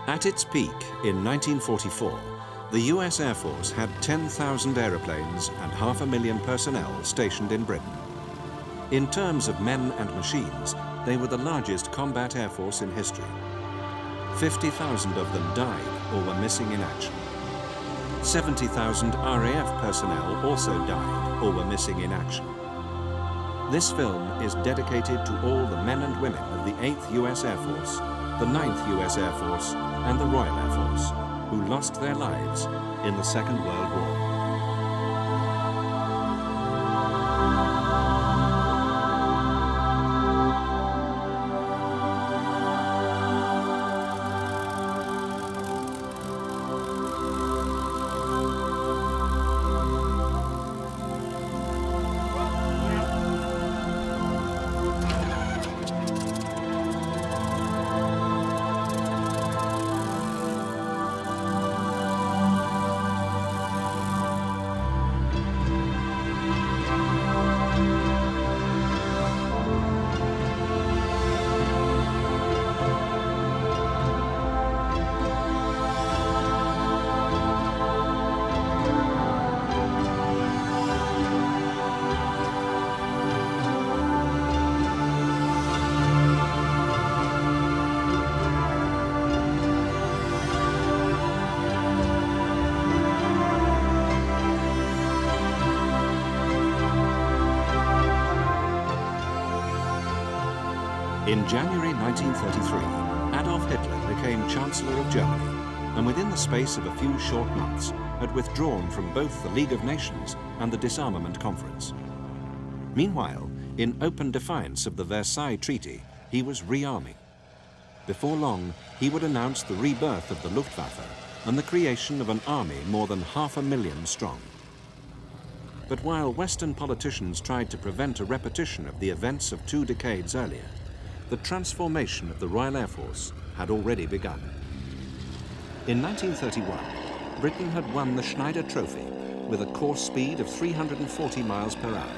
At its peak in 1944, the US Air Force had 10,000 aeroplanes and 500,000 personnel stationed in Britain. In terms of men and machines, they were the largest combat air force in history. 50,000 of them died or were missing in action. 70,000 RAF personnel also died or were missing in action. This film is dedicated to all the men and women of the 8th US Air Force, the 9th US Air Force, and the Royal Air Force, who lost their lives in the Second World War. In January 1933, Adolf Hitler became Chancellor of Germany, and within the space of a few short months had withdrawn from both the League of Nations and the Disarmament Conference. Meanwhile, in open defiance of the Versailles Treaty, he was rearming. Before long, he would announce the rebirth of the Luftwaffe and the creation of an army more than 500,000 strong. But while Western politicians tried to prevent a repetition of the events of 2 decades earlier, the transformation of the Royal Air Force had already begun. In 1931, Britain had won the Schneider Trophy with a course speed of 340 miles per hour.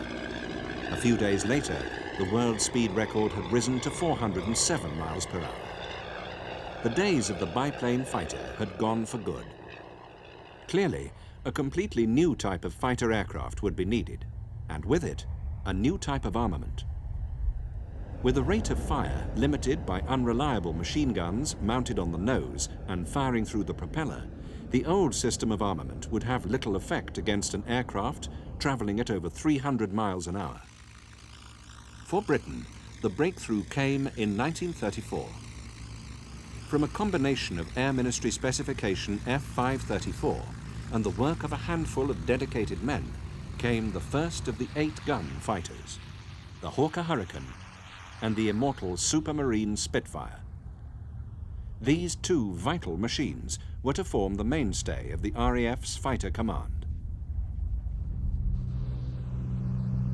A few days later, the world speed record had risen to 407 miles per hour. The days of the biplane fighter had gone for good. Clearly, a completely new type of fighter aircraft would be needed, and with it, a new type of armament. With a rate of fire limited by unreliable machine guns mounted on the nose and firing through the propeller, the old system of armament would have little effect against an aircraft traveling at over 300 miles an hour. For Britain, the breakthrough came in 1934. From a combination of Air Ministry specification F534 and the work of a handful of dedicated men came the first of the 8-gun fighters, the Hawker Hurricane and the immortal Supermarine Spitfire. These 2 vital machines were to form the mainstay of the RAF's fighter command.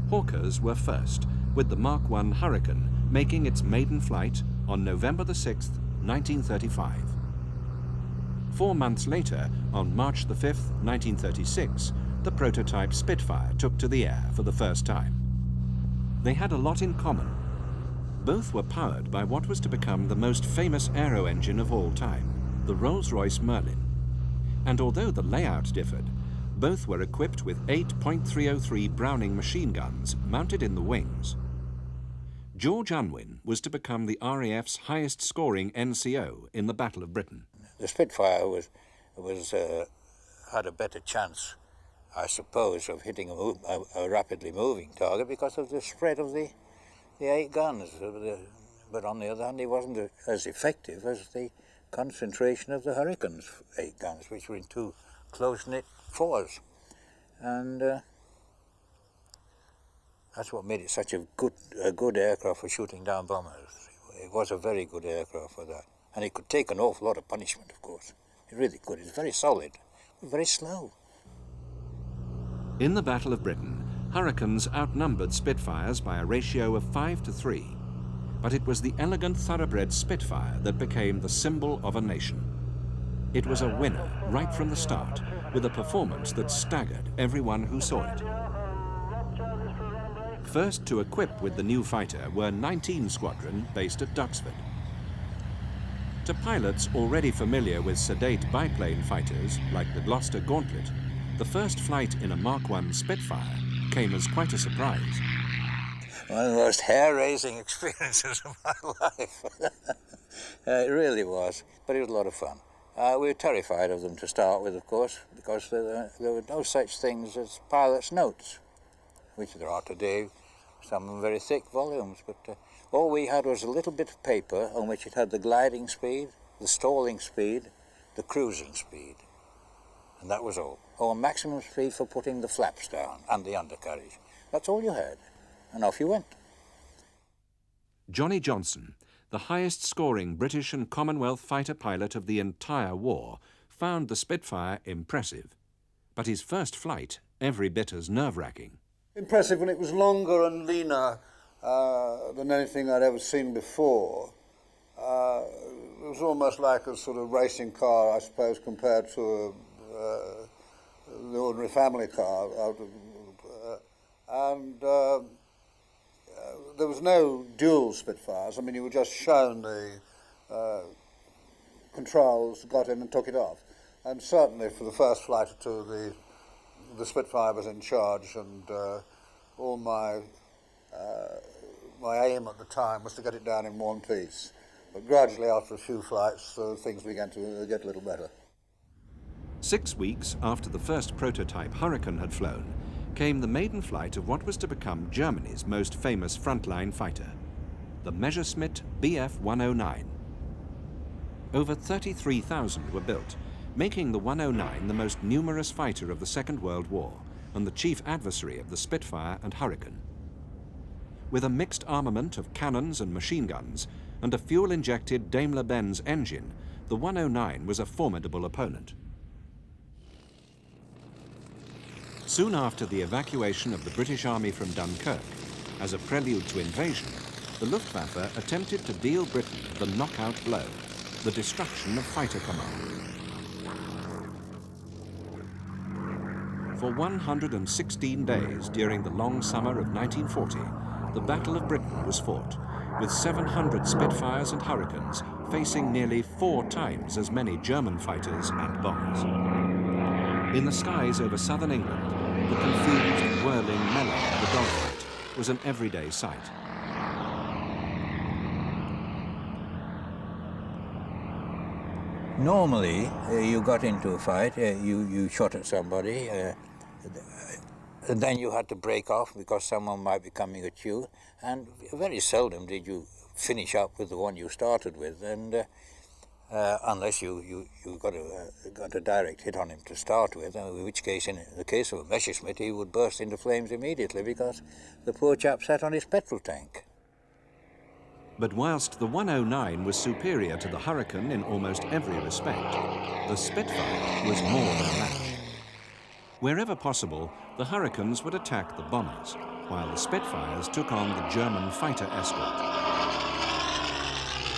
Hawkers were first, with the Mark I Hurricane making its maiden flight on November the 6th, 1935. 4 months later, on March the 5th, 1936, the prototype Spitfire took to the air for the first time. They had a lot in common. Both were powered by what was to become the most famous aero engine of all time, the Rolls-Royce Merlin. And although the layout differed, both were equipped with 8.303 Browning machine guns mounted in the wings. George Unwin was to become the RAF's highest-scoring NCO in the Battle of Britain. The Spitfire had a better chance, I suppose, of hitting a rapidly moving target because of the spread of the 8 guns. But on the other hand, it wasn't as effective as the concentration of the Hurricane's 8 guns, which were in 2 close-knit 4s. And that's what made it such a good aircraft for shooting down bombers. It was a very good aircraft for that. And it could take an awful lot of punishment, of course. It really could. It's very solid, very slow. In the Battle of Britain, Hurricanes outnumbered Spitfires by a ratio of 5 to 3. But it was the elegant thoroughbred Spitfire that became the symbol of a nation. It was a winner right from the start, with a performance that staggered everyone who saw it. First to equip with the new fighter were 19 Squadron based at Duxford. To pilots already familiar with sedate biplane fighters, like the Gloucester Gauntlet, the first flight in a Mark I Spitfire came as quite a surprise. One of the most hair-raising experiences of my life. It really was, but it was a lot of fun. We were terrified of them to start with, of course, because there were no such things as pilot's notes, which there are today, some of them very thick volumes, but all we had was a little bit of paper on which it had the gliding speed, the stalling speed, the cruising speed, and that was all. Or maximum speed for putting the flaps down and the undercarriage. That's all you had, and off you went. Johnny Johnson, the highest-scoring British and Commonwealth fighter pilot of the entire war, found the Spitfire impressive. But his first flight every bit as nerve-wracking. Impressive when it was longer and leaner than anything I'd ever seen before. It was almost like a sort of racing car, I suppose, compared to the ordinary family car. There was no dual Spitfires. I mean, you were just shown the controls, got in and took it off. And certainly for the first flight or two, the Spitfire was in charge, and all my aim at the time was to get it down in one piece. But gradually, after a few flights, things began to get a little better. 6 weeks after the first prototype Hurricane had flown, came the maiden flight of what was to become Germany's most famous frontline fighter, the Messerschmitt Bf109. Over 33,000 were built, making the 109 the most numerous fighter of the Second World War and the chief adversary of the Spitfire and Hurricane. With a mixed armament of cannons and machine guns and a fuel-injected Daimler-Benz engine, the 109 was a formidable opponent. Soon after the evacuation of the British Army from Dunkirk, as a prelude to invasion, the Luftwaffe attempted to deal Britain the knockout blow, the destruction of fighter command. For 116 days during the long summer of 1940, the Battle of Britain was fought, with 700 Spitfires and Hurricanes facing nearly 4 times as many German fighters and bombers. In the skies over southern England, the confused, whirling melee of the dogfight was an everyday sight. Normally, you got into a fight, you shot at somebody, and then you had to break off because someone might be coming at you, and very seldom did you finish up with the one you started with, and unless you got a direct hit on him to start with, in which case, in the case of a Messerschmitt, he would burst into flames immediately because the poor chap sat on his petrol tank. But whilst the 109 was superior to the Hurricane in almost every respect, the Spitfire was more than a match. Wherever possible, the Hurricanes would attack the bombers, while the Spitfires took on the German fighter escort.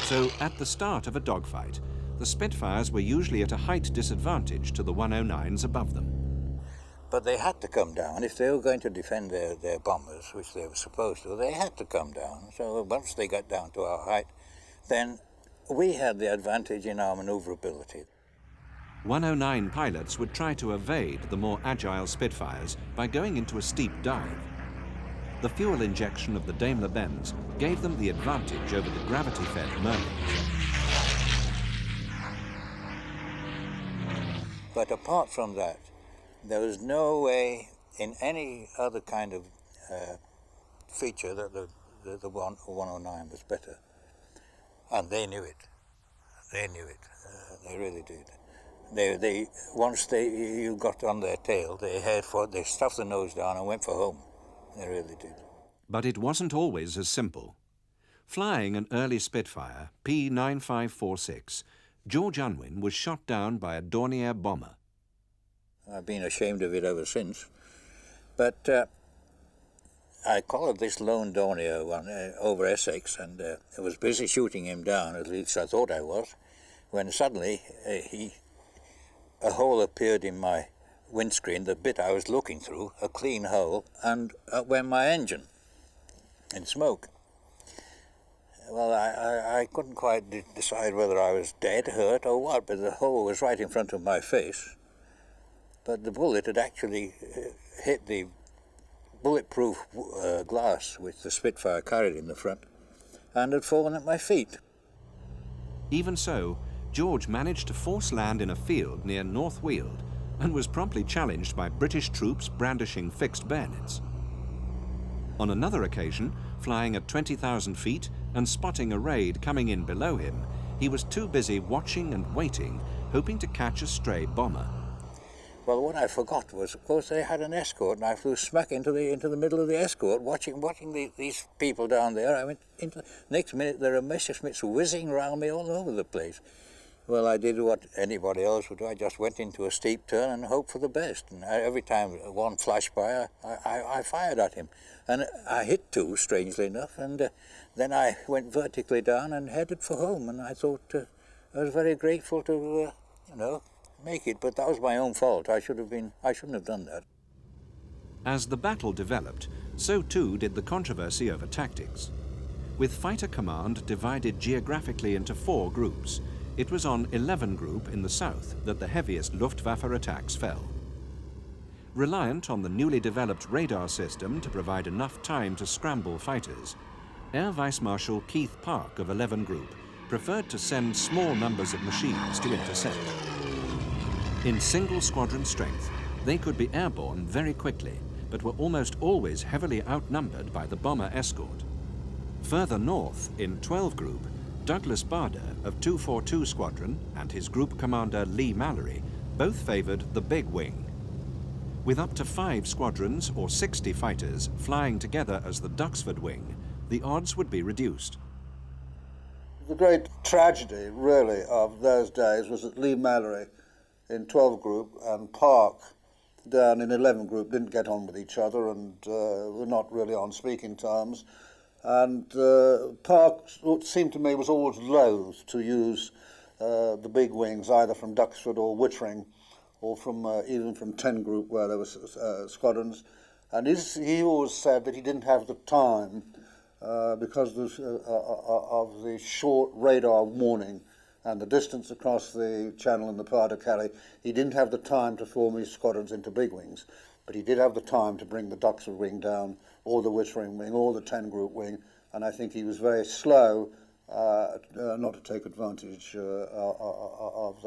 So, at the start of a dogfight, the Spitfires were usually at a height disadvantage to the 109s above them. But they had to come down. If they were going to defend their bombers, which they were supposed to, they had to come down. So once they got down to our height, then we had the advantage in our maneuverability. 109 pilots would try to evade the more agile Spitfires by going into a steep dive. The fuel injection of the Daimler-Benz gave them the advantage over the gravity-fed Merlins. But apart from that, there was no way in any other kind of feature that the 109 was better. And they knew it. They knew it. They really did. Once you got on their tail, they stuffed the nose down and went for home. They really did. But it wasn't always as simple. Flying an early Spitfire, P-9546, George Unwin was shot down by a Dornier bomber. I've been ashamed of it ever since. But I collared this lone Dornier one over Essex, and I was busy shooting him down, at least I thought I was, when suddenly a hole appeared in my windscreen, the bit I was looking through, a clean hole, and up went my engine in smoke. Well, I couldn't quite decide whether I was dead, hurt, or what, but the hole was right in front of my face. But the bullet had actually hit the bulletproof glass which the Spitfire carried in the front and had fallen at my feet. Even so, George managed to force land in a field near North Weald and was promptly challenged by British troops brandishing fixed bayonets. On another occasion, flying at 20,000 feet and spotting a raid coming in below him, he was too busy watching and waiting, hoping to catch a stray bomber. Well, what I forgot was, of course, they had an escort, and I flew smack into the middle of the escort, watching these people down there. I went into next minute there are Messerschmitts whizzing around me all over the place. Well, I did what anybody else would do. I just went into a steep turn and hoped for the best. And every time one flashed by, I fired at him, and I hit two, strangely enough. And then I went vertically down and headed for home. And I thought I was very grateful to, make it, but that was my own fault. I shouldn't have done that. As the battle developed, so too did the controversy over tactics. With fighter command divided geographically into 4 groups, it was on 11 Group in the south that the heaviest Luftwaffe attacks fell. Reliant on the newly developed radar system to provide enough time to scramble fighters, Air Vice Marshal Keith Park of 11 Group preferred to send small numbers of machines to intercept. In single squadron strength, they could be airborne very quickly, but were almost always heavily outnumbered by the bomber escort. Further north, in 12 Group, Douglas Bader of 242 Squadron and his group commander Lee Mallory both favored the big wing. With up to 5 squadrons or 60 fighters flying together as the Duxford wing, the odds would be reduced. The great tragedy, really, of those days was that Lee Mallory in 12 Group and Park down in 11 Group didn't get on with each other and were not really on speaking terms. And Park, it seemed to me, was always loath to use the big wings, either from Duxford or Wittering, or from even from 10 Group, where there were squadrons. And he always said that he didn't have the time because of the short radar warning and the distance across the Channel and the Pas-de-Calais. He didn't have the time to form his squadrons into big wings, but he did have the time to bring the Duxford wing down, or the Wittering wing, or the 10 Group wing, and I think he was very slow not to take advantage of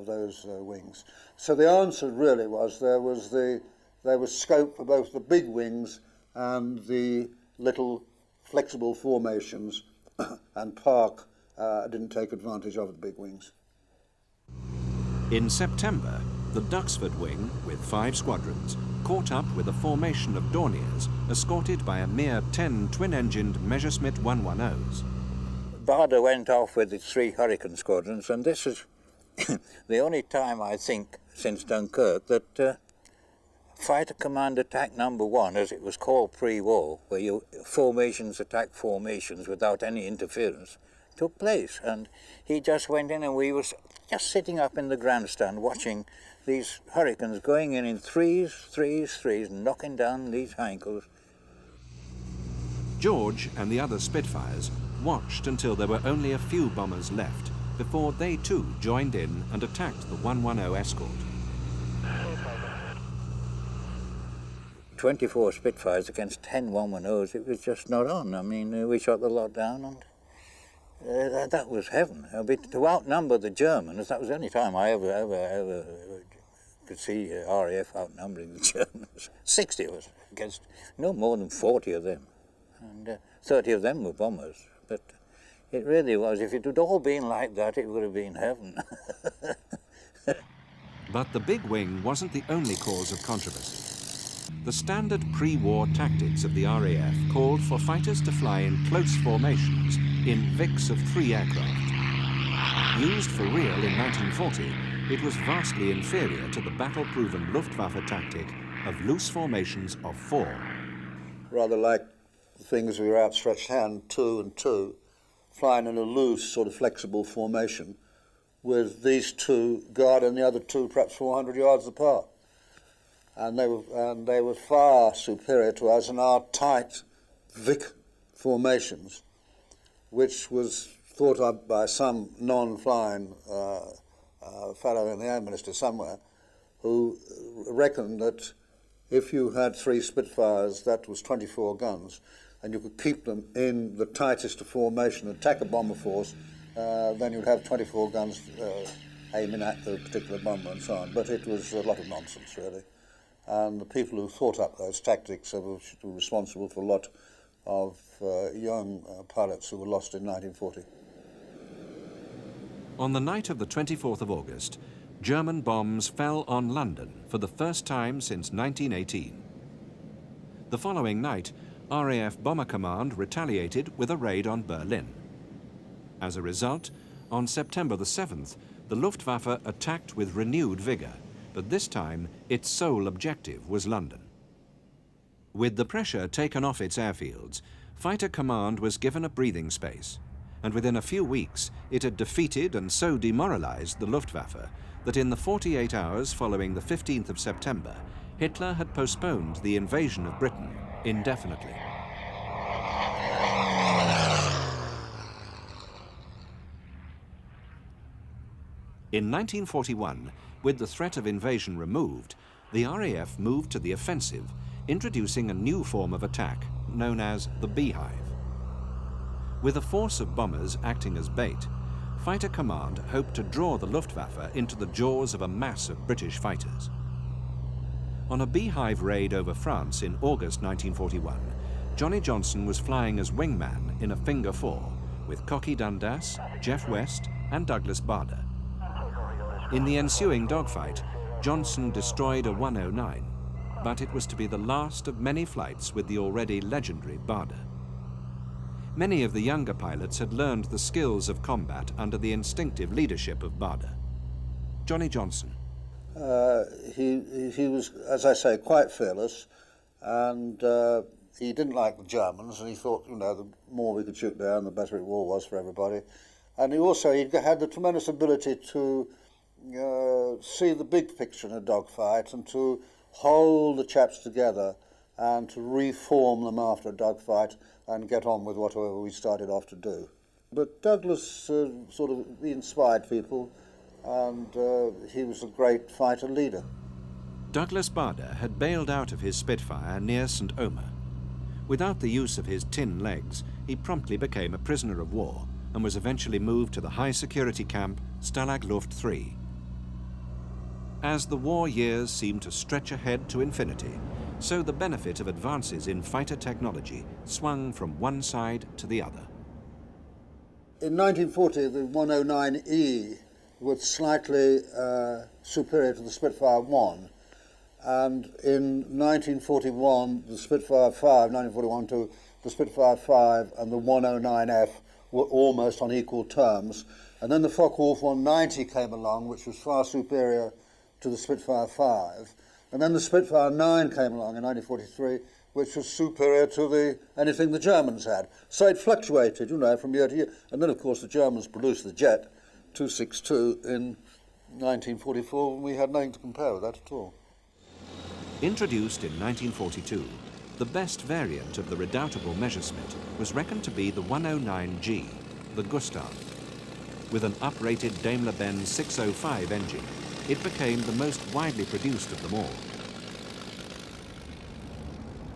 those wings. So the answer really was there was scope for both the big wings and the little flexible formations, and Park didn't take advantage of the big wings. In September, the Duxford wing, with 5 squadrons, caught up with a formation of Dorniers, escorted by a mere 10 twin-engined Messerschmitt 110s. Bader went off with his 3 Hurricane squadrons, and this is the only time, I think, since Dunkirk, that Fighter Command Attack Number 1, as it was called pre-war, where formations attack formations without any interference, took place. And he just went in, and we were just sitting up in the grandstand watching these Hurricanes going in threes, knocking down these Heinkels. George and the other Spitfires watched until there were only a few bombers left before they too joined in and attacked the 110 escort. 24 Spitfires against 10 110s, it was just not on. I mean, we shot the lot down, and that was heaven. To outnumber the Germans, that was the only time I ever could see RAF outnumbering the Germans. 60 of us against no more than 40 of them, and 30 of them were bombers. But it really was, if it had all been like that, it would have been heaven. But the big wing wasn't the only cause of controversy. The standard pre-war tactics of the RAF called for fighters to fly in close formations in VICs of 3 aircraft. Used for real in 1940, it was vastly inferior to the battle-proven Luftwaffe tactic of loose formations of 4. Rather like the things we were outstretched hand, 2 and 2, flying in a loose sort of flexible formation with these 2 guarding the other 2 perhaps 400 yards apart. And they were far superior to us in our tight Vic formations, which was thought up by some non-flying fellow in the Air Minister somewhere, who reckoned that if you had 3 Spitfires, that was 24 guns, and you could keep them in the tightest of formation, attack a bomber force, then you'd have 24 guns aiming at the particular bomber and so on. But it was a lot of nonsense, really. And the people who thought up those tactics were responsible for a lot of young pilots who were lost in 1940. On the night of the 24th of August, German bombs fell on London for the first time since 1918. The following night, RAF Bomber Command retaliated with a raid on Berlin. As a result, on September the 7th, the Luftwaffe attacked with renewed vigour, but this time its sole objective was London. With the pressure taken off its airfields, Fighter Command was given a breathing space, and within a few weeks it had defeated and so demoralised the Luftwaffe that in the 48 hours following the 15th of September, Hitler had postponed the invasion of Britain indefinitely. In 1941, with the threat of invasion removed, the RAF moved to the offensive, introducing a new form of attack known as the Beehive. With a force of bombers acting as bait, Fighter Command hoped to draw the Luftwaffe into the jaws of a mass of British fighters. On a Beehive raid over France in August 1941, Johnny Johnson was flying as wingman in a Finger 4 with Cocky Dundas, Jeff West and Douglas Bader. In the ensuing dogfight, Johnson destroyed a 109, but it was to be the last of many flights with the already legendary Bader. Many of the younger pilots had learned the skills of combat under the instinctive leadership of Bader. Johnny Johnson. He was, as I say, quite fearless, and he didn't like the Germans, and he thought, you know, the more we could shoot down, the better it all was for everybody. And he had the tremendous ability to see the big picture in a dogfight and to hold the chaps together and to reform them after a dogfight and get on with whatever we started off to do. But Douglas he inspired people, and he was a great fighter leader. Douglas Bader had bailed out of his Spitfire near St. Omer. Without the use of his tin legs, he promptly became a prisoner of war and was eventually moved to the high-security camp Stalag Luft III. As the war years seemed to stretch ahead to infinity, so the benefit of advances in fighter technology swung from one side to the other. In 1940, the 109E was slightly superior to the Spitfire 1, and in 1941, the Spitfire 5, 1941 to the Spitfire 5 and the 109F were almost on equal terms, and then the Focke-Wulf 190 came along, which was far superior to the Spitfire 5, and then the Spitfire 9 came along in 1943, which was superior to anything the Germans had. So it fluctuated, you know, from year to year. And then, of course, the Germans produced the jet 262 in 1944, and we had nothing to compare with that at all. Introduced in 1942, the best variant of the redoubtable Messerschmitt was reckoned to be the 109G, the Gustav. With an uprated Daimler-Benz 605 engine, it became the most widely produced of them all.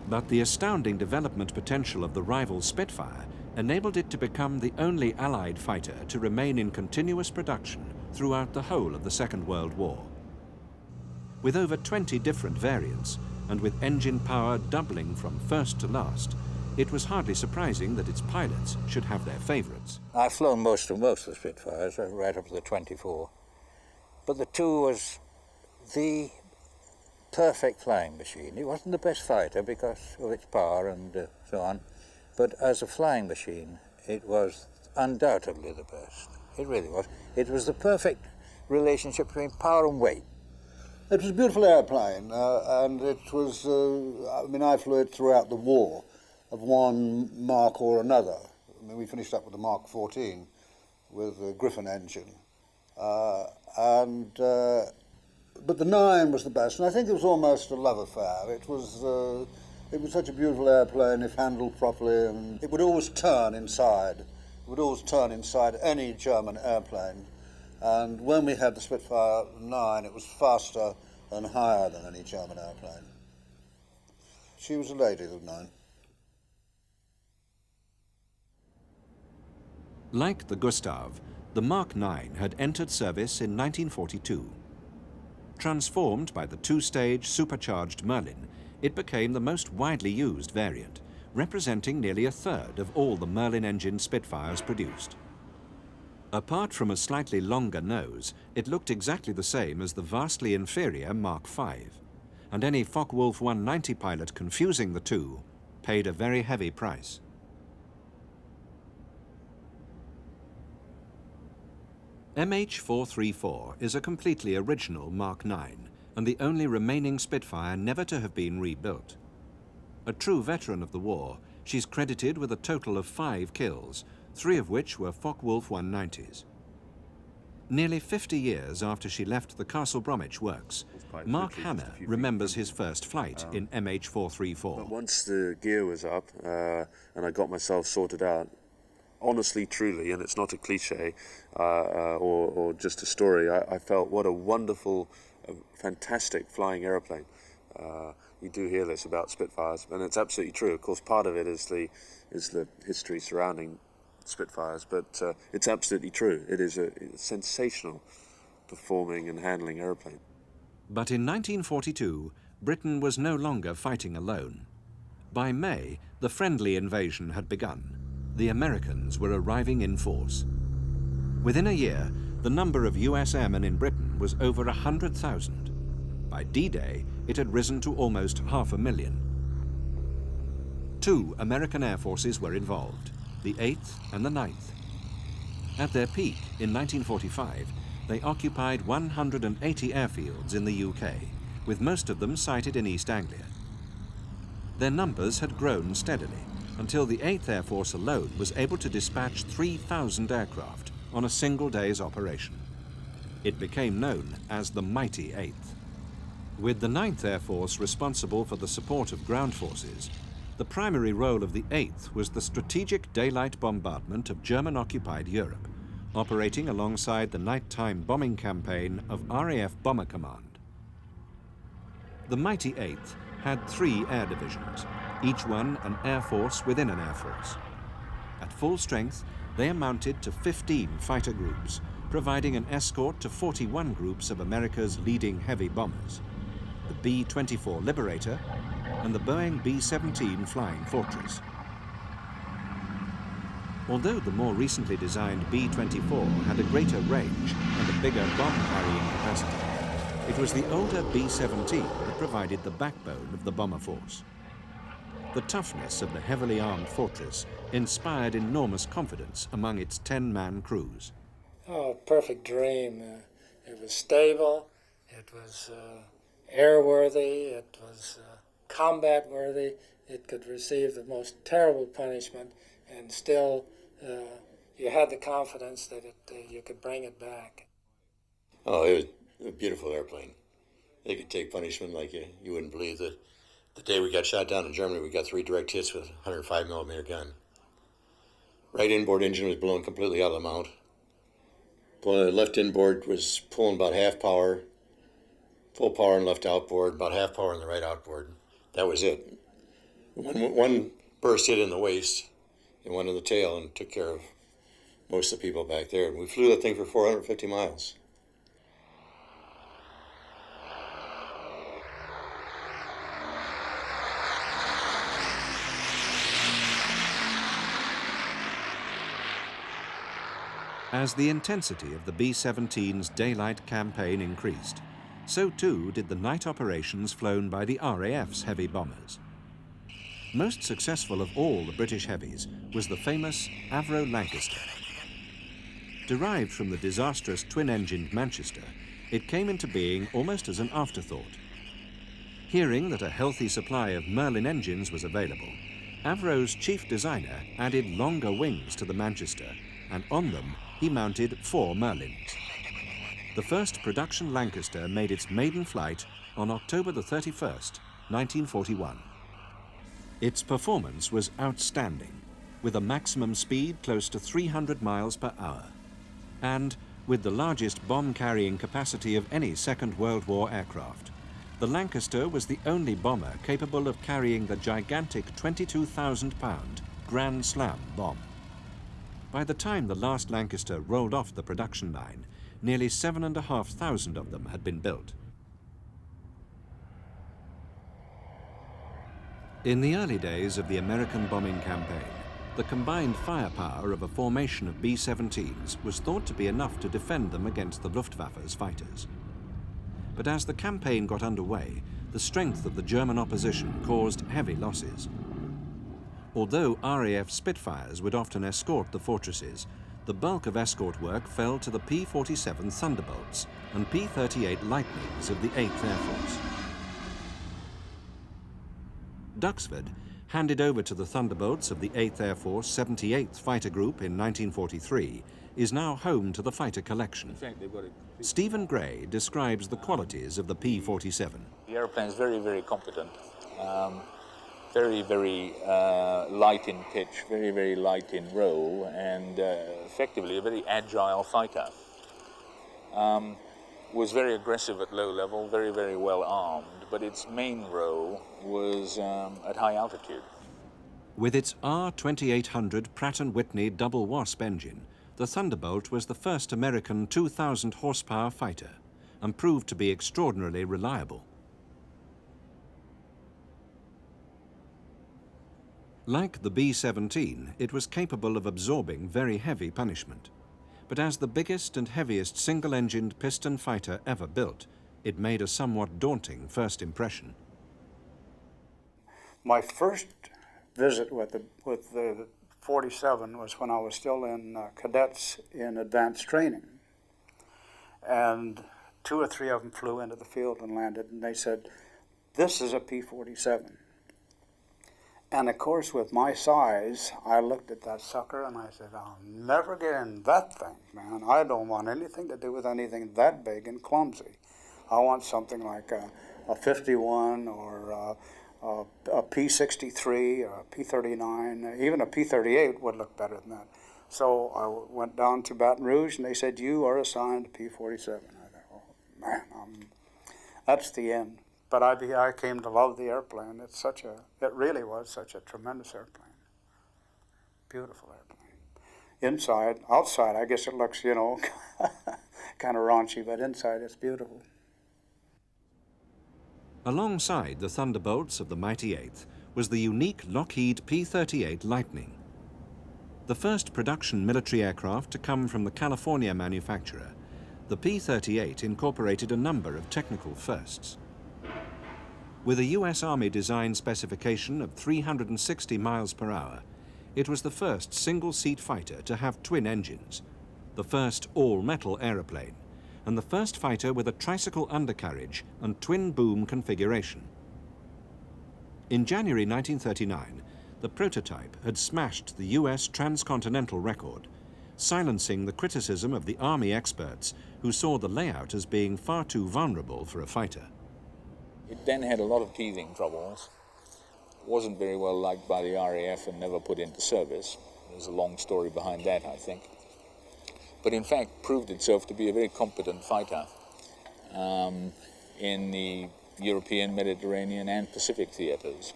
But the astounding development potential of the rival Spitfire enabled it to become the only Allied fighter to remain in continuous production throughout the whole of the Second World War. With over 20 different variants, and with engine power doubling from first to last, it was hardly surprising that its pilots should have their favourites. I've flown most of the Spitfires, right up to the 24. But the 2 was the perfect flying machine. It wasn't the best fighter because of its power and so on, but as a flying machine, it was undoubtedly the best. It really was. It was the perfect relationship between power and weight. It was a beautiful airplane, and it was, I flew it throughout the war of one mark or another. I mean, we finished up with the Mark 14 with the Griffon engine. But the 9 was the best, and I think it was almost a love affair. It was such a beautiful airplane if handled properly, and it would always turn inside would always turn inside any German airplane. And when we had the Spitfire 9, it was faster and higher than any German airplane. She was a lady of 9. Like the Gustav, the Mark IX had entered service in 1942. Transformed by the two-stage supercharged Merlin, it became the most widely used variant, representing nearly a third of all the Merlin-engined Spitfires produced. Apart from a slightly longer nose, it looked exactly the same as the vastly inferior Mark V, and any Focke-Wulf 190 pilot confusing the two paid a very heavy price. MH434 is a completely original Mark IX and the only remaining Spitfire never to have been rebuilt. A true veteran of the war, she's credited with a total of 5 kills, 3 of which were Focke-Wulf 190s. Nearly 50 years after she left the Castle Bromwich works, Mark Hanna remembers his first flight in MH434. But once the gear was up and I got myself sorted out, honestly, truly, and it's not a cliche or just a story, I felt what a wonderful, fantastic flying airplane. You do hear this about Spitfires, and it's absolutely true. Of course, part of it is the history surrounding Spitfires, but it's absolutely true. It is a sensational performing and handling airplane. But in 1942, Britain was no longer fighting alone. By May, the friendly invasion had begun. The Americans were arriving in force. Within a year, the number of US airmen in Britain was over 100,000. By D-Day, it had risen to almost 500,000. 2 American air forces were involved, the 8th and the 9th. At their peak, in 1945, they occupied 180 airfields in the UK, with most of them sited in East Anglia. Their numbers had grown steadily, until the 8th Air Force alone was able to dispatch 3,000 aircraft on a single day's operation. It became known as the Mighty 8th. With the 9th Air Force responsible for the support of ground forces, the primary role of the 8th was the strategic daylight bombardment of German-occupied Europe, operating alongside the nighttime bombing campaign of RAF Bomber Command. The Mighty 8th had 3 air divisions, each one an air force within an air force. At full strength, they amounted to 15 fighter groups, providing an escort to 41 groups of America's leading heavy bombers, the B-24 Liberator and the Boeing B-17 Flying Fortress. Although the more recently designed B-24 had a greater range and a bigger bomb-carrying capacity, it was the older B-17 that provided the backbone of the bomber force. The toughness of the heavily armed fortress inspired enormous confidence among its 10-man crews. Oh, a perfect dream. It was stable, it was airworthy, it was combat-worthy, it could receive the most terrible punishment, and still you had the confidence that you could bring it back. Oh, it was a beautiful airplane. They could take punishment like you wouldn't believe that. The day we got shot down in Germany, we got 3 direct hits with a 105mm gun. Right inboard engine was blown completely out of the mount. The left inboard was pulling about half power, full power in left outboard, about half power in the right outboard. That was it. One burst hit in the waist and one in the tail and took care of most of the people back there. We flew that thing for 450 miles. As the intensity of the B-17's daylight campaign increased, so too did the night operations flown by the RAF's heavy bombers. Most successful of all the British heavies was the famous Avro Lancaster. Derived from the disastrous twin-engined Manchester, it came into being almost as an afterthought. Hearing that a healthy supply of Merlin engines was available, Avro's chief designer added longer wings to the Manchester, and on them he mounted 4 Merlins. The first production Lancaster made its maiden flight on October the 31st, 1941. Its performance was outstanding, with a maximum speed close to 300 miles per hour. And with the largest bomb-carrying capacity of any Second World War aircraft, the Lancaster was the only bomber capable of carrying the gigantic 22,000-pound Grand Slam bomb. By the time the last Lancaster rolled off the production line, nearly 7,500 of them had been built. In the early days of the American bombing campaign, the combined firepower of a formation of B-17s was thought to be enough to defend them against the Luftwaffe's fighters. But as the campaign got underway, the strength of the German opposition caused heavy losses. Although RAF Spitfires would often escort the fortresses, the bulk of escort work fell to the P-47 Thunderbolts and P-38 Lightnings of the 8th Air Force. Duxford, handed over to the Thunderbolts of the 8th Air Force 78th Fighter Group in 1943, is now home to the fighter collection. Stephen Gray describes the qualities of the P-47. The airplane is very, very competent. Very, very light in pitch, very, very light in roll, and effectively a very agile fighter. Was very aggressive at low level, very, very well armed, but its main role was at high altitude. With its R2800 Pratt & Whitney double Wasp engine, the Thunderbolt was the first American 2,000 horsepower fighter and proved to be extraordinarily reliable. Like the B-17, it was capable of absorbing very heavy punishment. But as the biggest and heaviest single-engined piston fighter ever built, it made a somewhat daunting first impression. My first visit with the 47 was when I was still in cadets in advanced training. And 2 or 3 of them flew into the field and landed, and they said, "This is a P-47. And of course, with my size, I looked at that sucker and I said, "I'll never get in that thing, man. I don't want anything to do with anything that big and clumsy. I want something like a 51 or a P-63 or a P-39. Even a P-38 would look better than that." So I went down to Baton Rouge and they said, "You are assigned to P-47. I thought, "Oh, man, that's the end." But I came to love the airplane. It really was such a tremendous airplane. Beautiful airplane. Inside, outside, I guess it looks, you know, kind of raunchy, but inside it's beautiful. Alongside the Thunderbolts of the mighty 8th was the unique Lockheed P-38 Lightning. The first production military aircraft to come from the California manufacturer, the P-38 incorporated a number of technical firsts. With a US Army design specification of 360 miles per hour, it was the first single-seat fighter to have twin engines, the first all-metal aeroplane, and the first fighter with a tricycle undercarriage and twin-boom configuration. In January 1939, the prototype had smashed the US transcontinental record, silencing the criticism of the Army experts who saw the layout as being far too vulnerable for a fighter. It then had a lot of teething troubles, wasn't very well liked by the RAF and never put into service. There's a long story behind that, I think. But in fact proved itself to be a very competent fighter in the European, Mediterranean and Pacific theaters.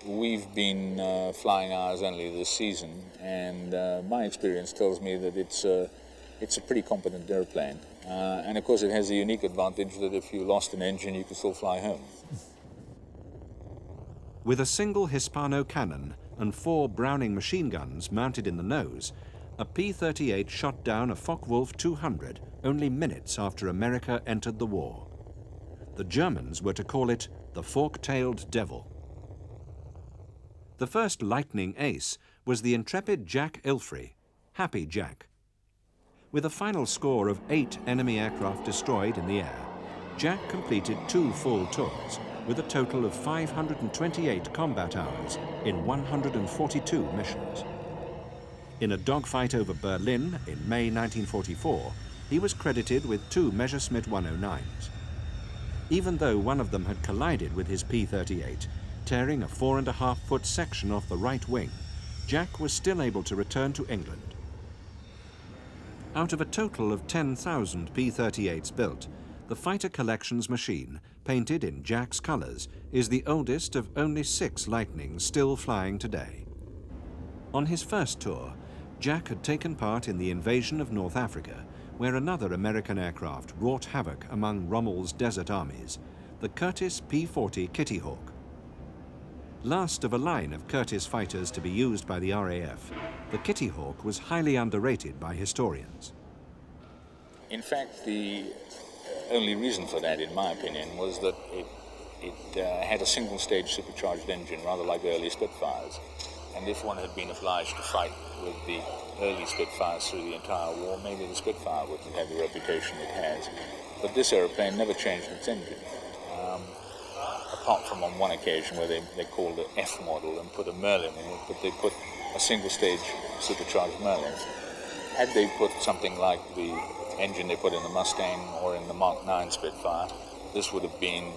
We've been flying ours only this season, and my experience tells me that it's a pretty competent airplane. And of course it has the unique advantage that if you lost an engine, you could still fly home. With a single Hispano cannon and 4 Browning machine guns mounted in the nose, a P-38 shot down a Focke-Wulf 200 only minutes after America entered the war. The Germans were to call it the Fork-tailed Devil. The first lightning ace was the intrepid Jack Ilfrey, Happy Jack. With a final score of 8 enemy aircraft destroyed in the air, Jack completed 2 full tours with a total of 528 combat hours in 142 missions. In a dogfight over Berlin in May 1944, he was credited with 2 Messerschmitt 109s. Even though one of them had collided with his P-38, tearing a 4.5-foot section off the right wing, Jack was still able to return to England. Out of a total of 10,000 P-38s built, the Fighter Collections machine, painted in Jack's colours, is the oldest of only 6 Lightnings still flying today. On his first tour, Jack had taken part in the invasion of North Africa, where another American aircraft wrought havoc among Rommel's desert armies, the Curtiss P40 Kitty Hawk. Last of a line of Curtiss fighters to be used by the RAF, the Kitty Hawk was highly underrated by historians. In fact, the only reason for that, in my opinion, was that it had a single-stage supercharged engine, rather like the early Spitfires. And if one had been obliged to fight with the early Spitfires through the entire war, maybe the Spitfire wouldn't have the reputation it has. But this aeroplane never changed its engine. Apart from on one occasion where they called the F model and put a Merlin in it, but they put a single-stage supercharged Merlin. Had they put something like the engine they put in the Mustang or in the Mark 9 Spitfire, this would have been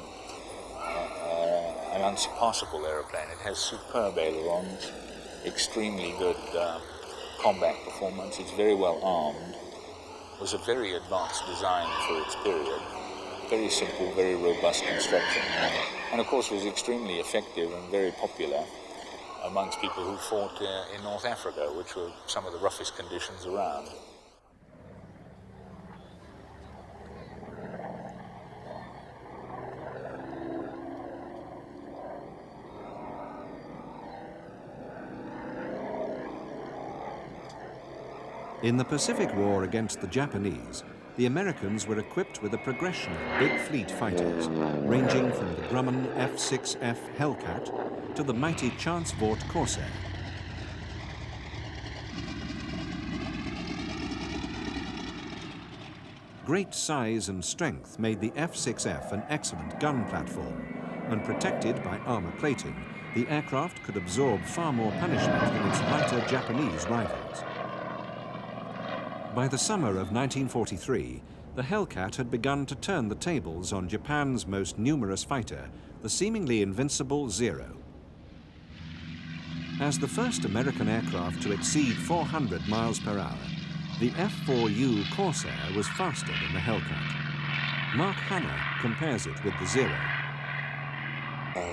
an unsurpassable aeroplane. It has superb ailerons, extremely good combat performance. It's very well armed. It was a very advanced design for its period. Very simple, very robust construction. And of course was extremely effective and very popular amongst people who fought in North Africa, which were some of the roughest conditions around. In the Pacific War against the Japanese, the Americans were equipped with a progression of big fleet fighters, ranging from the Grumman F6F Hellcat to the mighty Chance-Vought Corsair. Great size and strength made the F6F an excellent gun platform, and protected by armor plating, the aircraft could absorb far more punishment than its lighter Japanese rivals. By the summer of 1943, the Hellcat had begun to turn the tables on Japan's most numerous fighter, the seemingly invincible Zero. As the first American aircraft to exceed 400 miles per hour, the F4U Corsair was faster than the Hellcat. Mark Hanna compares it with the Zero.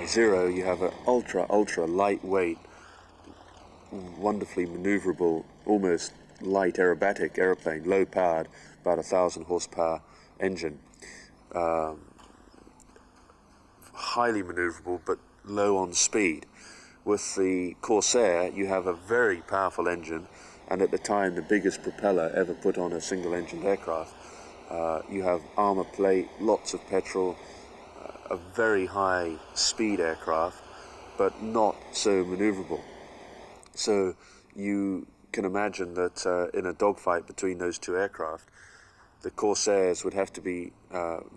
Zero, you have an ultra lightweight, wonderfully maneuverable, almost light aerobatic aeroplane, low powered, about 1,000 horsepower engine. Highly maneuverable but low on speed. With the Corsair, you have a very powerful engine, and at the time the biggest propeller ever put on a single-engined aircraft. You have armor plate, lots of petrol, a very high speed aircraft, but not so maneuverable. So you can imagine that in a dogfight between those two aircraft, the Corsairs would have to be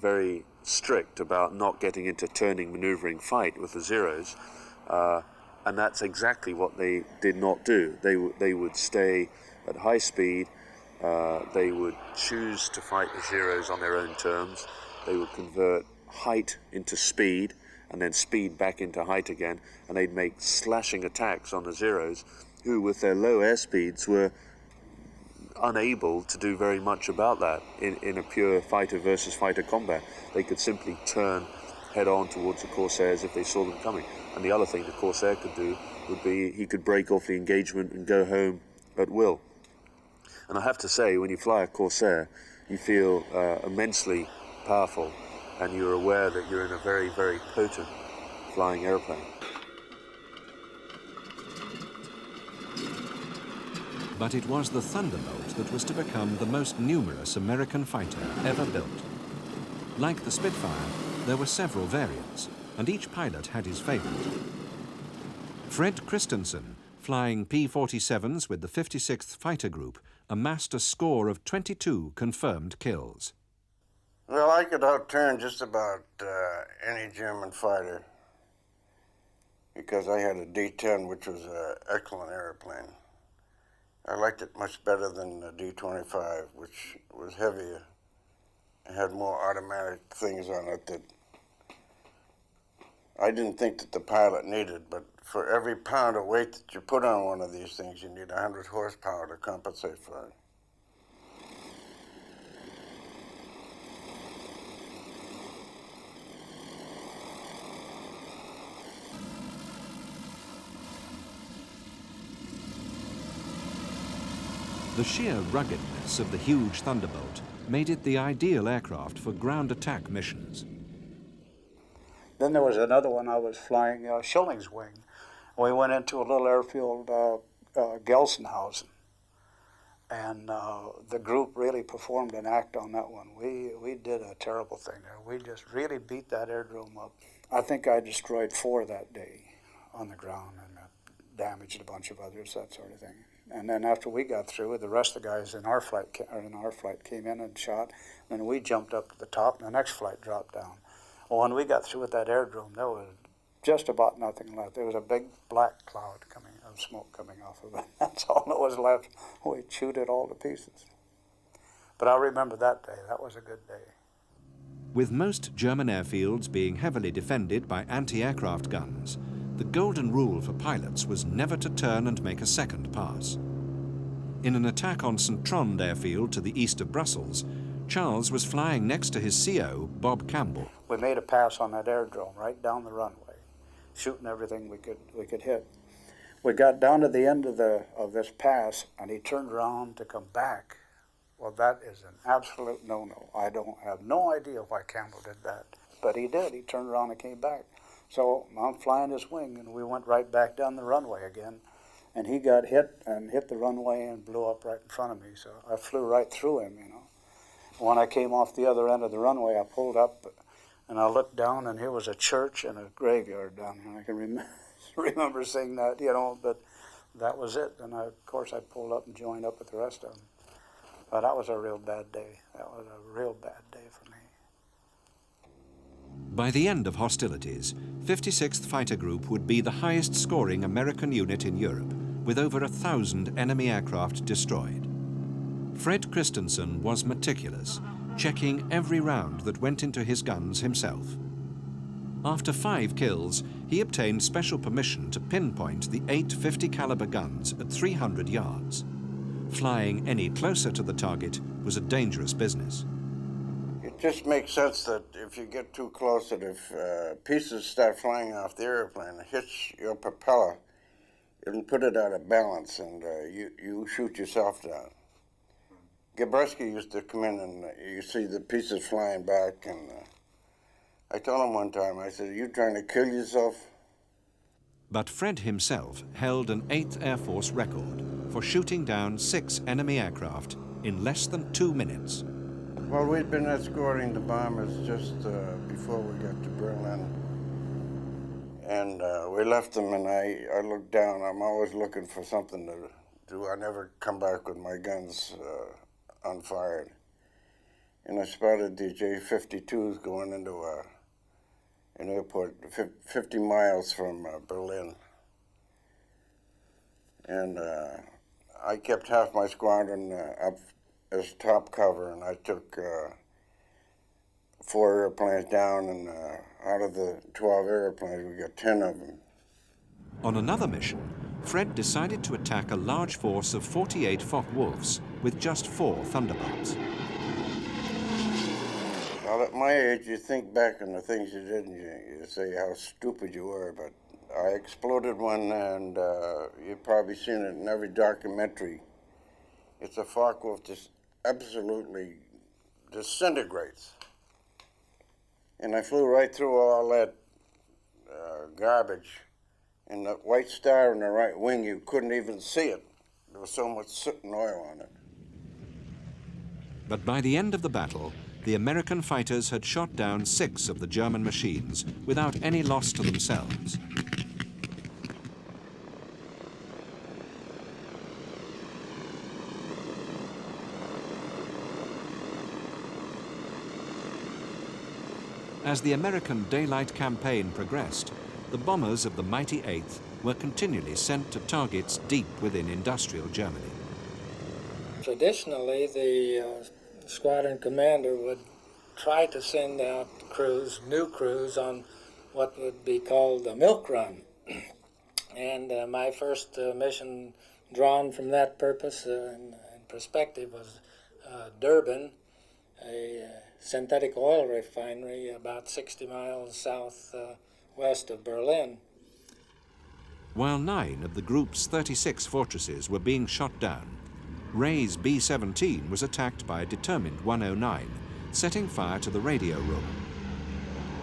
very strict about not getting into turning, maneuvering fight with the Zeros, and that's exactly what they did not do. They would stay at high speed. They would choose to fight the Zeros on their own terms. They would convert height into speed, and then speed back into height again, and they'd make slashing attacks on the Zeros, who with their low airspeeds were unable to do very much about that in a pure fighter versus fighter combat. They could simply turn head on towards the Corsairs if they saw them coming. And the other thing the Corsair could do would be he could break off the engagement and go home at will. And I have to say, when you fly a Corsair, you feel immensely powerful, and you're aware that you're in a very, very potent flying airplane. But it was the Thunderbolt that was to become the most numerous American fighter ever built. Like the Spitfire, there were several variants, and each pilot had his favorite. Fred Christensen, flying P-47s with the 56th Fighter Group, amassed a score of 22 confirmed kills. Well, I could outturn just about any German fighter because I had a D-10, which was an excellent airplane. I liked it much better than the D-25, which was heavier and had more automatic things on it that I didn't think that the pilot needed, but for every pound of weight that you put on one of these things, you need 100 horsepower to compensate for it. The sheer ruggedness of the huge Thunderbolt made it the ideal aircraft for ground attack missions. Then there was another one I was flying, Schilling's wing. We went into a little airfield, Gelsenhausen, and the group really performed an act on that one. We did a terrible thing there. We just really beat that aerodrome up. I think I destroyed 4 that day on the ground and damaged a bunch of others, that sort of thing. And then after we got through, the rest of the guys in our flight came in and shot. Then we jumped up to the top, and the next flight dropped down. Well, when we got through with that aerodrome, there was just about nothing left. There was a big black cloud of smoke coming off of it. That's all that was left. We chewed it all to pieces. But I remember that day. That was a good day. With most German airfields being heavily defended by anti-aircraft guns, the golden rule for pilots was never to turn and make a second pass. In an attack on St. Trond airfield to the east of Brussels, Charles was flying next to his CO, Bob Campbell. We made a pass on that aerodrome right down the runway, shooting everything we could hit. We got down to the end of this pass, and he turned around to come back. Well, that is an absolute no-no. I have no idea why Campbell did that, but he did. He turned around and came back. So I'm flying his wing, and we went right back down the runway again, and he got hit the runway and blew up right in front of me. So I flew right through him, you know. When I came off the other end of the runway, I pulled up, and I looked down, and here was a church and a graveyard down here. I can remember seeing that, you know, but that was it. And of course, I pulled up and joined up with the rest of them. But that was a real bad day. That was a real bad day for me. By the end of hostilities, 56th Fighter Group would be the highest scoring American unit in Europe, with over 1,000 enemy aircraft destroyed. Fred Christensen was meticulous, checking every round that went into his guns himself. After 5 kills, he obtained special permission to pinpoint the 8 50 caliber guns at 300 yards. Flying any closer to the target was a dangerous business. It just makes sense that if you get too close, that if pieces start flying off the airplane, it hits your propeller, it'll put it out of balance, and you shoot yourself down. Gabreski used to come in, and you see the pieces flying back, and I told him one time, I said, "Are you trying to kill yourself?" But Fred himself held an 8th Air Force record for shooting down 6 enemy aircraft in less than 2 minutes. Well, we'd been escorting the bombers just before we got to Berlin. And we left them, and I looked down. I'm always looking for something to do. I never come back with my guns unfired. And I spotted the J-52s going into an airport 50 miles from Berlin. And I kept half my squadron up as top cover, and I took 4 airplanes down, and out of the 12 airplanes, we got 10 of them. On another mission, Fred decided to attack a large force of 48 Focke-Wulfs with just 4 Thunderbolts. Well, at my age, you think back on the things you did, and you say how stupid you were, but I exploded one, and you've probably seen it in every documentary. It's a Focke-Wulf just absolutely disintegrates. And I flew right through all that garbage. And the white star in the right wing, you couldn't even see it. There was so much soot and oil on it. But by the end of the battle, the American fighters had shot down 6 of the German machines without any loss to themselves. As the American daylight campaign progressed, the bombers of the mighty 8th were continually sent to targets deep within industrial Germany. Traditionally, the squadron commander would try to send out crews, new crews, on what would be called a milk run. And my first mission drawn from that purpose and perspective was Durban, a synthetic oil refinery about 60 miles southwest of Berlin. While 9 of the group's 36 fortresses were being shot down, Ray's B-17 was attacked by a determined 109, setting fire to the radio room.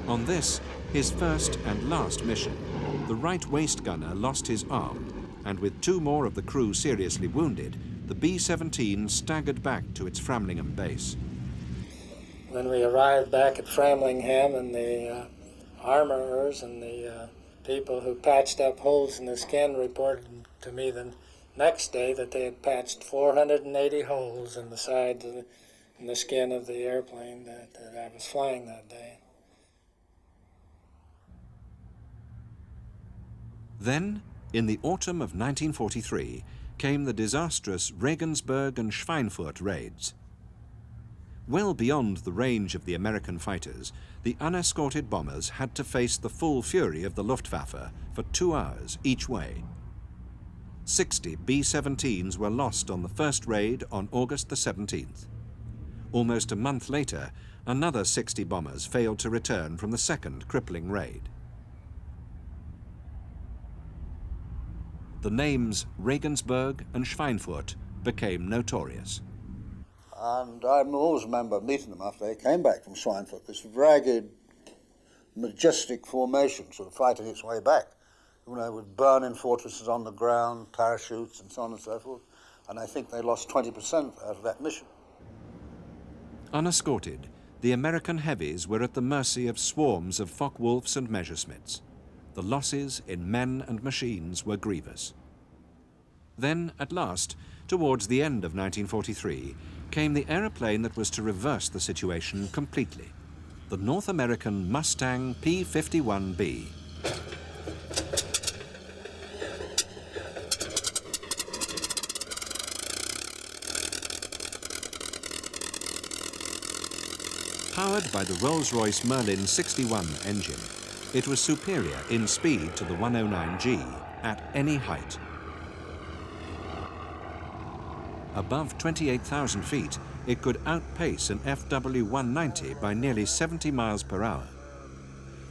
On this, his first and last mission, the right waist gunner lost his arm, and with 2 more of the crew seriously wounded, the B-17 staggered back to its Framlingham base. When we arrived back at Framlingham, and the armorers and the people who patched up holes in the skin reported to me the next day that they had patched 480 holes in the sides of in the skin of the airplane that I was flying that day. Then, in the autumn of 1943, came the disastrous Regensburg and Schweinfurt raids. Well beyond the range of the American fighters, the unescorted bombers had to face the full fury of the Luftwaffe for 2 hours each way. 60 B-17s were lost on the first raid on August the 17th. Almost a month later, another 60 bombers failed to return from the second crippling raid. The names Regensburg and Schweinfurt became notorious. And I always remember meeting them after they came back from Schweinfurt, this ragged, majestic formation sort of fighting its way back, with burning fortresses on the ground, parachutes and so on and so forth. And I think they lost 20% out of that mission. Unescorted, the American heavies were at the mercy of swarms of Focke-Wulfs and Messerschmitts. The losses in men and machines were grievous. Then, at last, towards the end of 1943, came the aeroplane that was to reverse the situation completely, the North American Mustang P-51B. Powered by the Rolls-Royce Merlin 61 engine, it was superior in speed to the 109G at any height. Above 28,000 feet, it could outpace an FW190 by nearly 70 miles per hour.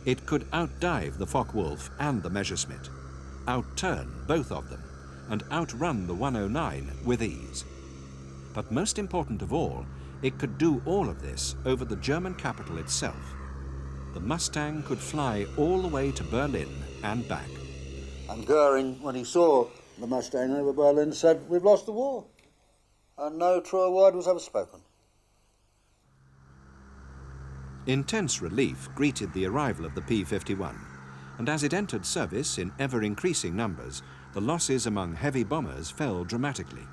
It could outdive the Focke-Wulf and the Messerschmitt, outturn both of them, and outrun the 109 with ease. But most important of all, it could do all of this over the German capital itself. The Mustang could fly all the way to Berlin and back. And Goering, when he saw the Mustang over Berlin, said, "We've lost the war." And no truer word was ever spoken. Intense relief greeted the arrival of the P-51, and as it entered service in ever-increasing numbers, the losses among heavy bombers fell dramatically.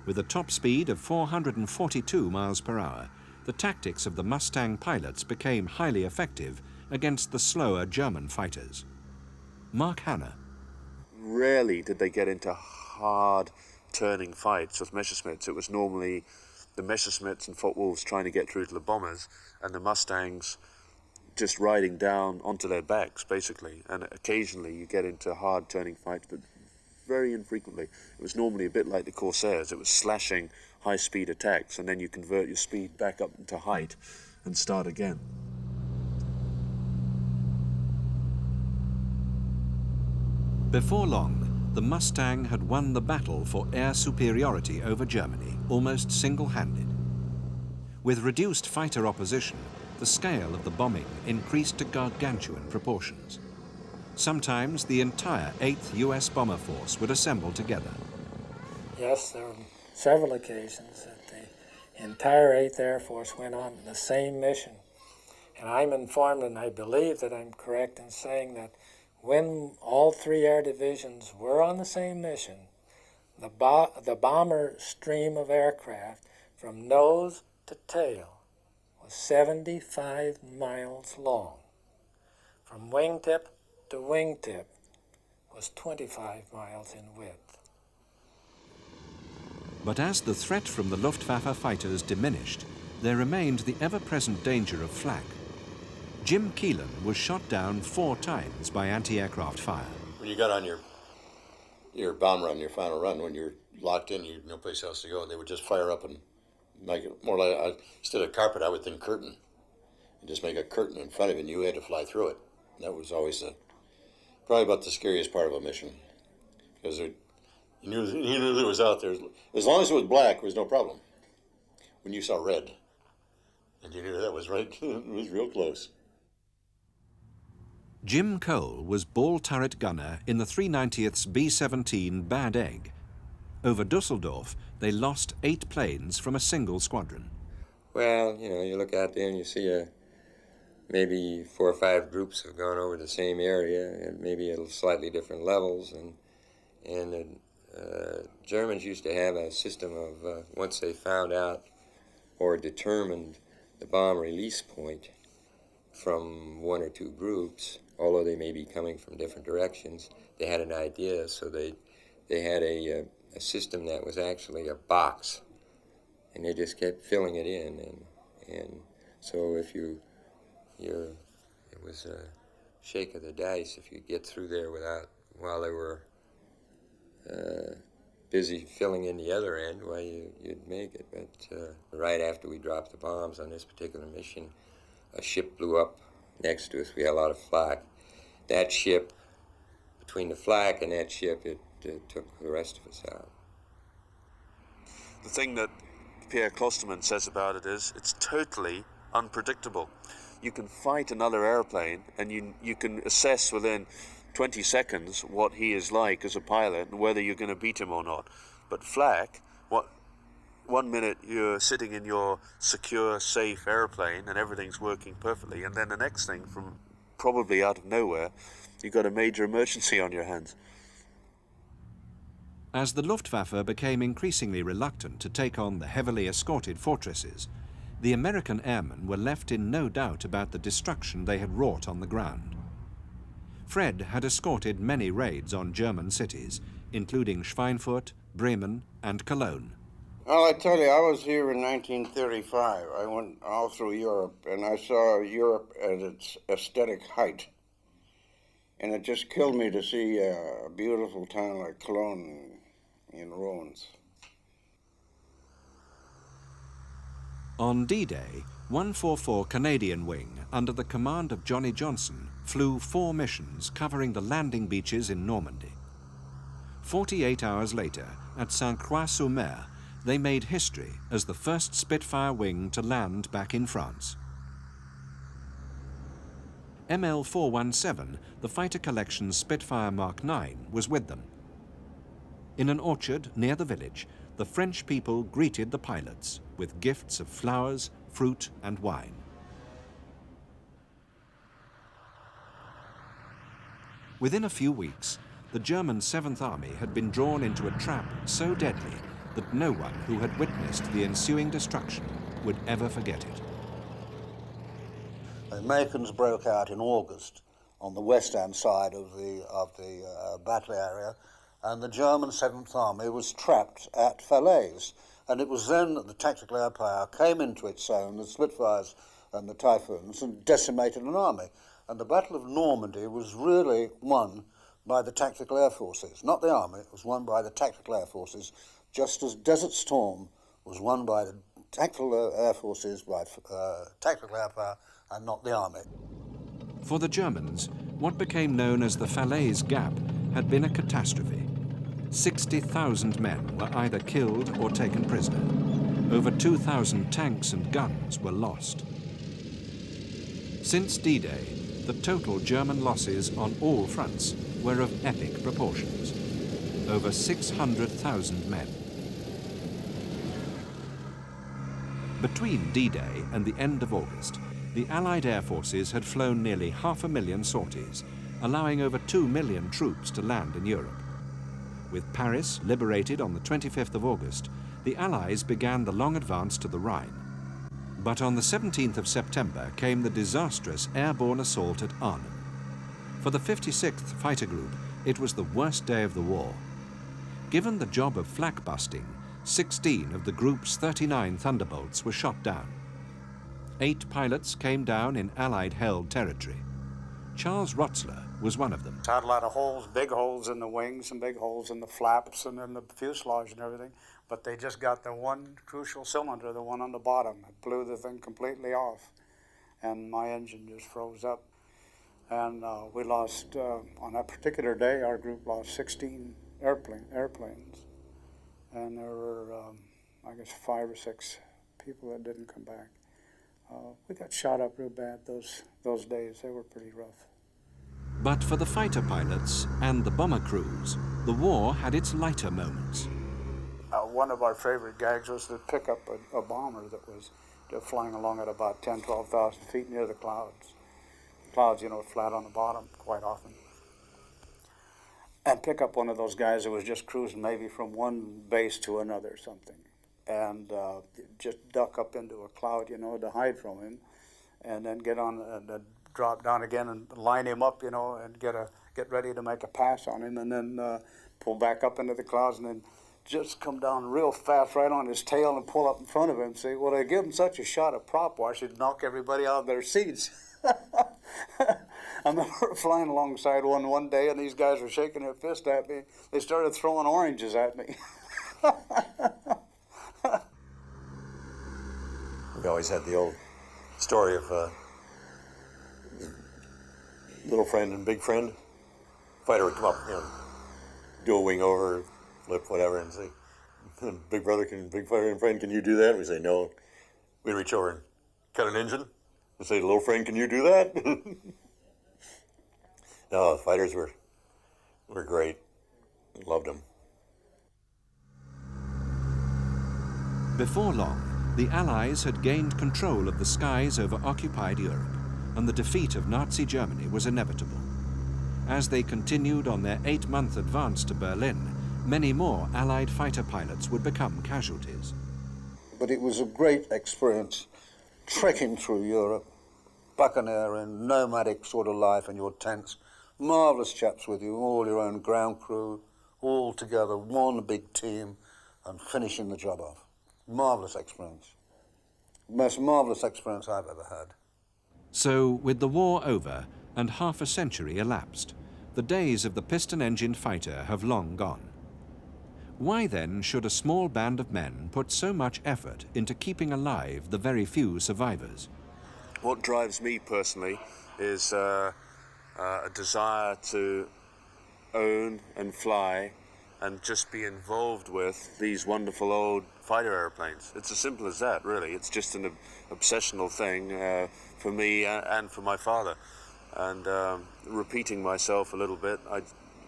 With a top speed of 442 miles per hour, the tactics of the Mustang pilots became highly effective against the slower German fighters. Mark Hanna. Rarely did they get into hard turning fights with Messerschmitts. It was normally the Messerschmitts and Focke-Wulfs trying to get through to the bombers, and the Mustangs just riding down onto their backs, basically. And occasionally you get into hard turning fights, but very infrequently. It was normally a bit like the Corsairs. It was slashing high-speed attacks, and then you convert your speed back up into height and start again. Before long, the Mustang had won the battle for air superiority over Germany, almost single-handed. With reduced fighter opposition, the scale of the bombing increased to gargantuan proportions. Sometimes the entire 8th US bomber force would assemble together. Yes, there were several occasions that the entire 8th Air Force went on the same mission. And I'm informed, and I believe that I'm correct in saying that when all 3 air divisions were on the same mission, the bomber stream of aircraft from nose to tail was 75 miles long. From wingtip to wingtip was 25 miles in width. But as the threat from the Luftwaffe fighters diminished, there remained the ever-present danger of flak. Jim Keelan was shot down 4 times by anti-aircraft fire. when you got on your bomber on your final run, when you're locked in, you no place else to go. They would just fire up and make it more like, instead of carpet, I would think curtain. And just make a curtain in front of you, and you had to fly through it. That was always probably about the scariest part of a mission. Because you knew it was out there. As long as it was black, there was no problem. When you saw red, and you knew that was right, it was real close. Jim Cole was ball turret gunner in the 390th's B-17 Bad Egg. Over Dusseldorf, they lost 8 planes from a single squadron. Well, you know, you look out there and you see maybe 4 or 5 groups have gone over the same area, and maybe at slightly different levels. And the Germans used to have a system of, once they found out or determined the bomb release point from 1 or 2 groups, although they may be coming from different directions, they had an idea, so they had a system that was actually a box, and they just kept filling it in, and so if it was a shake of the dice if you get through there while they were busy filling in the other end, well, you'd make it. But right after we dropped the bombs on this particular mission, a ship blew up next to us. We had a lot of flak. That ship, between the flak and that ship, it took the rest of us out. The thing that Pierre Klosterman says about it is it's totally unpredictable. You can fight another airplane and you can assess within 20 seconds what he is like as a pilot and whether you're going to beat him or not. But flak, one minute you're sitting in your secure, safe airplane and everything's working perfectly, and then the next thing, from probably out of nowhere, you've got a major emergency on your hands. As the Luftwaffe became increasingly reluctant to take on the heavily escorted fortresses, the American airmen were left in no doubt about the destruction they had wrought on the ground. Fred had escorted many raids on German cities, including Schweinfurt, Bremen, and Cologne. Well, I tell you, I was here in 1935. I went all through Europe, and I saw Europe at its aesthetic height. And it just killed me to see a beautiful town like Cologne in ruins. On D-Day, 144 Canadian Wing, under the command of Johnny Johnson, flew 4 missions covering the landing beaches in Normandy. 48 hours later, at Saint-Croix-sur-Mer, they made history as the first Spitfire wing to land back in France. ML417, the Fighter Collection's Spitfire Mark IX, was with them. In an orchard near the village, the French people greeted the pilots with gifts of flowers, fruit, and wine. Within a few weeks, the German 7th Army had been drawn into a trap so deadly that no one who had witnessed the ensuing destruction would ever forget it. The Americans broke out in August on the western side of the battle area, and the German 7th Army was trapped at Falaise. And it was then that the tactical air power came into its own, the Spitfires and the Typhoons, and decimated an army. And the Battle of Normandy was really won by the tactical air forces, not the army. It was won by the tactical air forces, just as Desert Storm was won by the tactical air forces, by tactical air power, and not the army. For the Germans, what became known as the Falaise Gap had been a catastrophe. 60,000 men were either killed or taken prisoner. Over 2,000 tanks and guns were lost. Since D-Day, the total German losses on all fronts were of epic proportions. Over 600,000 men. Between D-Day and the end of August, the Allied air forces had flown nearly 500,000 sorties, allowing over 2 million troops to land in Europe. With Paris liberated on the 25th of August, the Allies began the long advance to the Rhine. But on the 17th of September came the disastrous airborne assault at Arnhem. For the 56th Fighter Group, it was the worst day of the war. Given the job of flak busting, 16 of the group's 39 Thunderbolts were shot down. 8 pilots came down in Allied-held territory. Charles Rotzler, was one of them. It had a lot of holes, big holes in the wings and big holes in the flaps and in the fuselage and everything, but they just got the one crucial cylinder, the one on the bottom. It blew the thing completely off, and my engine just froze up. And we lost, on that particular day, our group lost 16 airplanes. And there were, I guess, 5 or 6 people that didn't come back. We got shot up real bad those days. They were pretty rough. But for the fighter pilots and the bomber crews, the war had its lighter moments. One of our favorite gags was to pick up a bomber that was flying along at about 10, 12,000 feet near the clouds. Clouds, you know, flat on the bottom quite often. And pick up one of those guys that was just cruising maybe from one base to another or something. And just duck up into a cloud, you know, to hide from him, and then get on and drop down again and line him up, you know, and get ready to make a pass on him, and then pull back up into the clouds, and then just come down real fast right on his tail and pull up in front of him. See, well, they give him such a shot of prop wash, it'd knock everybody out of their seats. I remember flying alongside one day, and these guys were shaking their fist at me. They started throwing oranges at me. We always had the old story of little friend and big friend. Fighter would come up, you know, do a wing over, flip, whatever, and say, big fighter and friend, can you do that? And we say, no. We'd reach over and cut an engine and say, little friend, can you do that? No, the fighters were great. Loved them. Before long, the Allies had gained control of the skies over occupied Europe, and the defeat of Nazi Germany was inevitable. As they continued on their 8-month advance to Berlin, many more Allied fighter pilots would become casualties. But it was a great experience, trekking through Europe, buccaneering, nomadic sort of life in your tents, marvellous chaps with you, all your own ground crew, all together, one big team, and finishing the job off. Marvellous experience. Most marvellous experience I've ever had. So, with the war over and half a century elapsed, the days of the piston-engined fighter have long gone. Why then should a small band of men put so much effort into keeping alive the very few survivors? What drives me personally is a desire to own and fly and just be involved with these wonderful old fighter airplanes. It's as simple as that, really. It's just an obsessional thing for me and for my father. And repeating myself a little bit,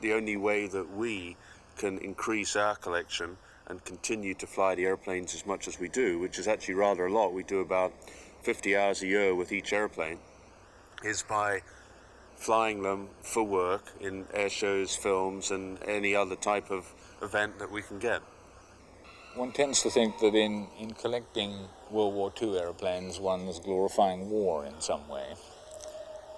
the only way that we can increase our collection and continue to fly the airplanes as much as we do, which is actually rather a lot, we do about 50 hours a year with each airplane, is by flying them for work in air shows, films, and any other type of event that we can get. One tends to think that in collecting World War II airplanes, one is glorifying war in some way.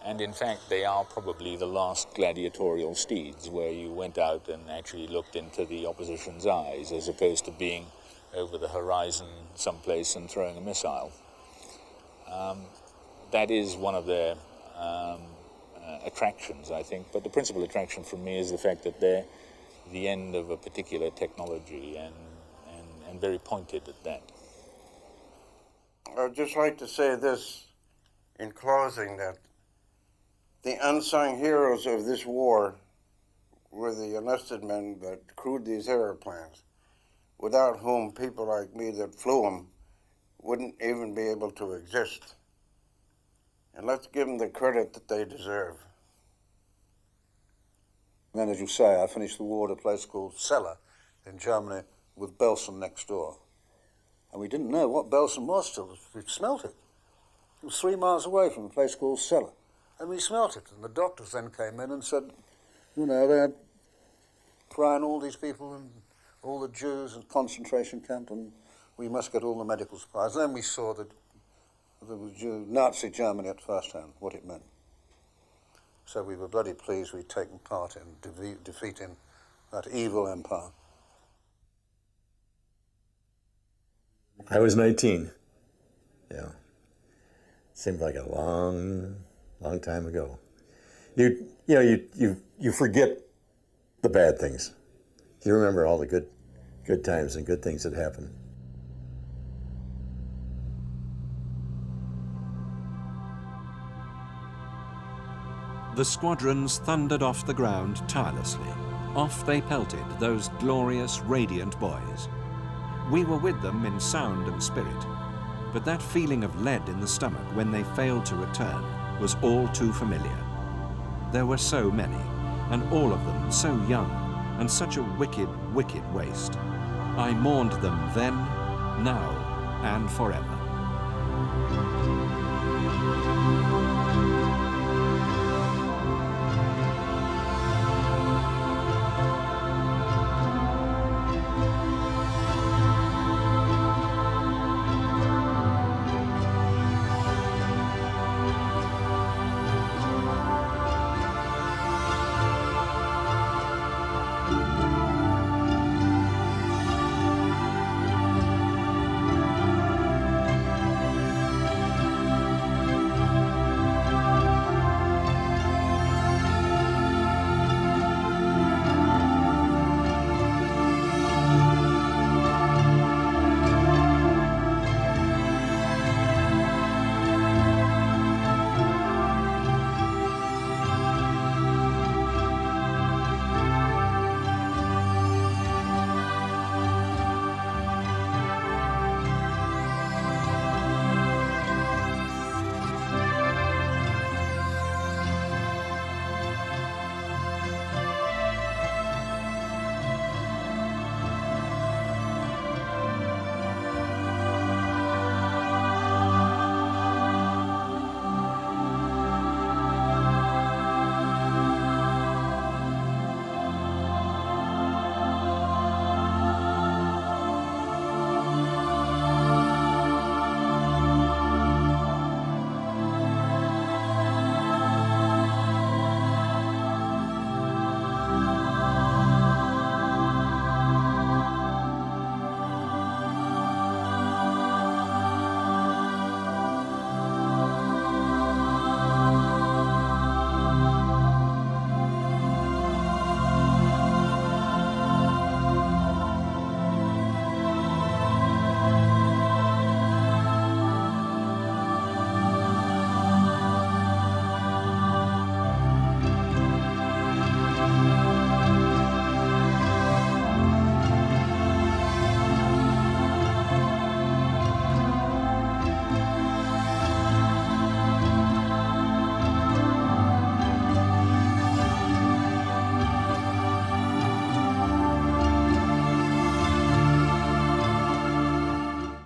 And in fact, they are probably the last gladiatorial steeds, where you went out and actually looked into the opposition's eyes, as opposed to being over the horizon someplace and throwing a missile. That is one of their attractions, I think. But the principal attraction for me is the fact that they're the end of a particular technology, and very pointed at that. I'd just like to say this in closing, that the unsung heroes of this war were the enlisted men that crewed these airplanes, without whom people like me that flew them wouldn't even be able to exist. And let's give them the credit that they deserve. And then, as you say, I finished the war at a place called Celle in Germany with Belsen next door. And we didn't know what Belsen was till we smelt it. It was 3 miles away from a place called Celle. And we smelt it. And the doctors then came in and said, you know, they're throwing all these people and all the Jews in concentration camp, and we must get all the medical supplies. And then we saw that the Nazi Germany at first hand, what it meant. So we were bloody pleased we'd taken part in defeating that evil empire. I was 19. Seemed like a long time ago. you know, you forget the bad things. You remember all the good times and good things that happened. The squadrons thundered off the ground tirelessly. Off they pelted, those glorious, radiant boys. We were with them in sound and spirit, but that feeling of lead in the stomach when they failed to return was all too familiar. There were so many, and all of them so young, and such a wicked, wicked waste. I mourned them then, now, and forever.